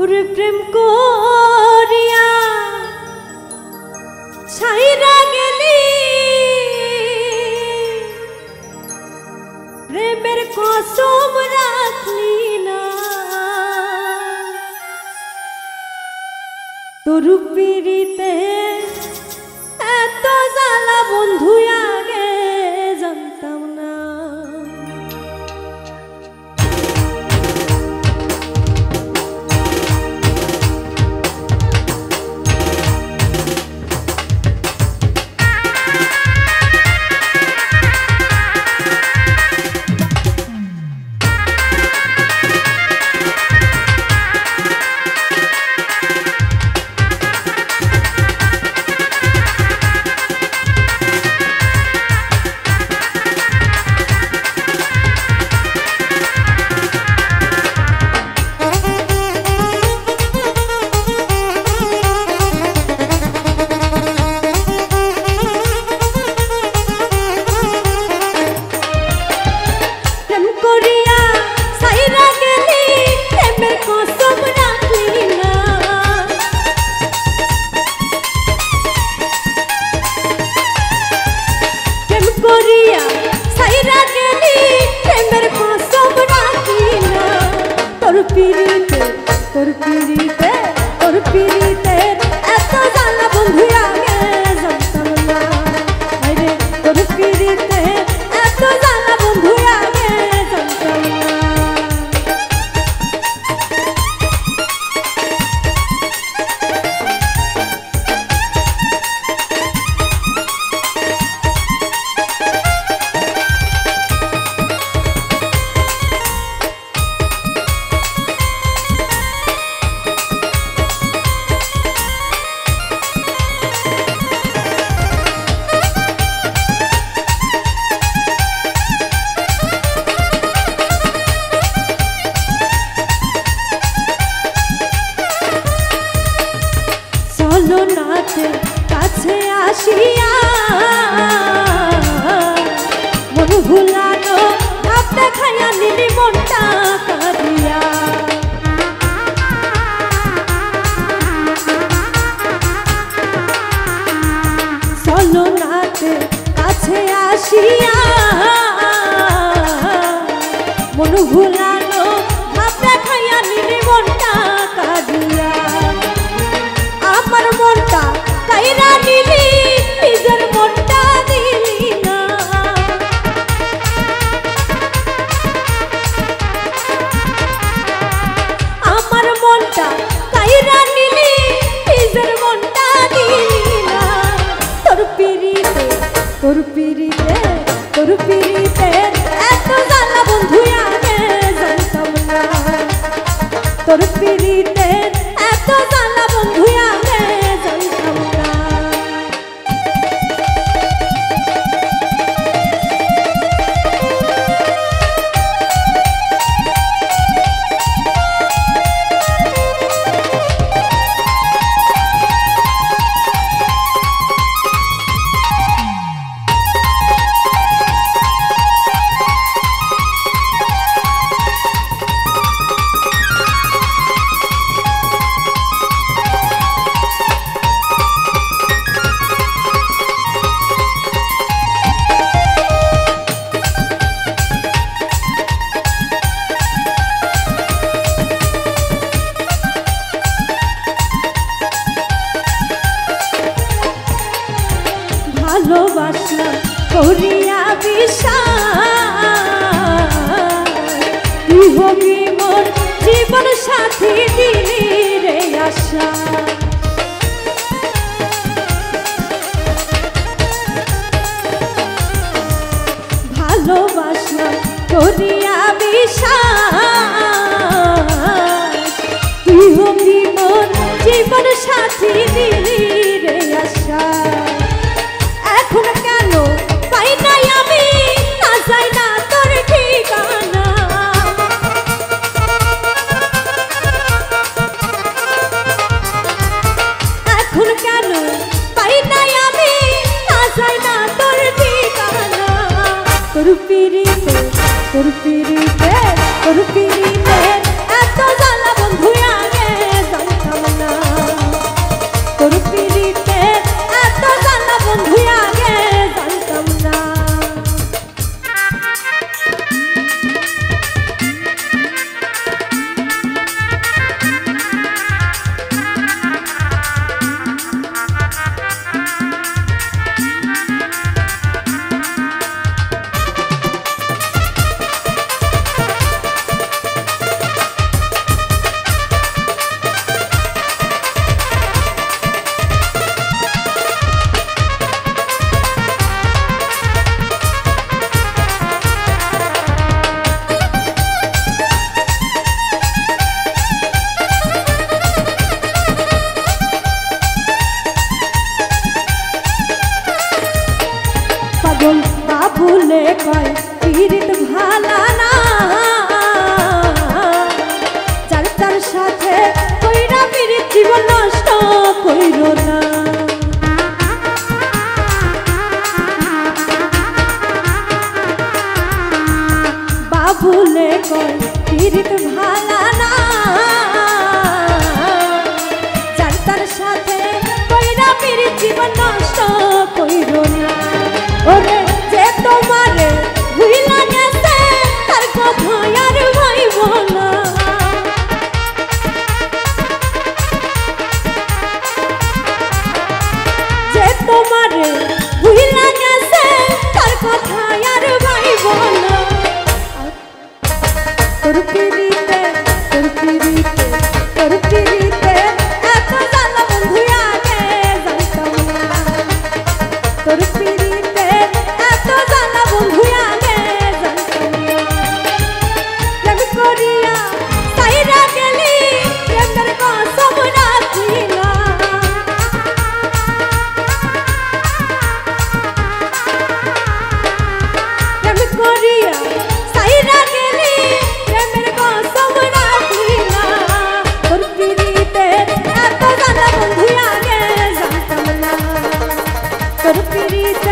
ওরে প্রেম করিয়া ছাইরা গেলি প্রেমের কসম রাখলি না তোর পিড়িতে এত জ্বালা বন্ধু আগে জানতাম না তোর পিড়িতে এত জ্বালা বন্ধু আগে জানতাম না আরে তোর পিড়িতে এত জ্বালা বন্ধু আগে জানতাম না নাথের কাছে আসিয়া মন ভুলানো ভাব দেখাইয়া নিলি মনটা কাঁদিয়া চলো নাথের কাছে আসিয়া মন ভুলানো ভাব দেখাইয়া নিলি মনটা কাঁদিয়া আমার মনটা কাইরা নিলি নিজের মনটা দিলি না আমার মনটা কাইরা নিলি নিজের মনটা দিলি না তোর পিড়িতে এত জ্বালা বন্ধু আগে জানতাম না তোর পিড়িতে এত জ্বালা বন্ধু আগে জানতাম না ভালোবাসা করিয়া বিশ্বাস তুই হবি মোর জীবন সাথী দিলি রে আশা ভালোবাসা করিয়া বিশ্বাস তুই হবি মোর জীবন সাথী দিলি রে আশা এখন কেন পাই নাই আমি না যাই না তোর ঠিকানা এখন কেন পাই নাই আমি না যাই না তোর ঠিকানা তোর পিড়িতে এত জ্বালা বন্ধু আগে কয় পীড়িত ভালা না যার তার সাথে কইরা পীড়িত জীবন নষ্ট কইরো না ওরে যে তোমারে ভুইলা গেছে তার কথা আর ভাইব না যে তোমারে ভুইলা গেছে তার কথা আর ভাইব না তোর পিড়িতে এত জ্বালা বন্ধু আগে জানতাম না তোর পিড়িতে এত জ্বালা বন্ধু আগে জানতাম না প্রেম করিয়া সাইরা গেলি প্রেমের কসম রাখিলা প্রেম করিয়া সাইরা গেলি প্রেমের কসম রাখিলা তোর পিড়িতে এত জ্বালা বন্ধু আগে জানতাম না তোর পিড়িতে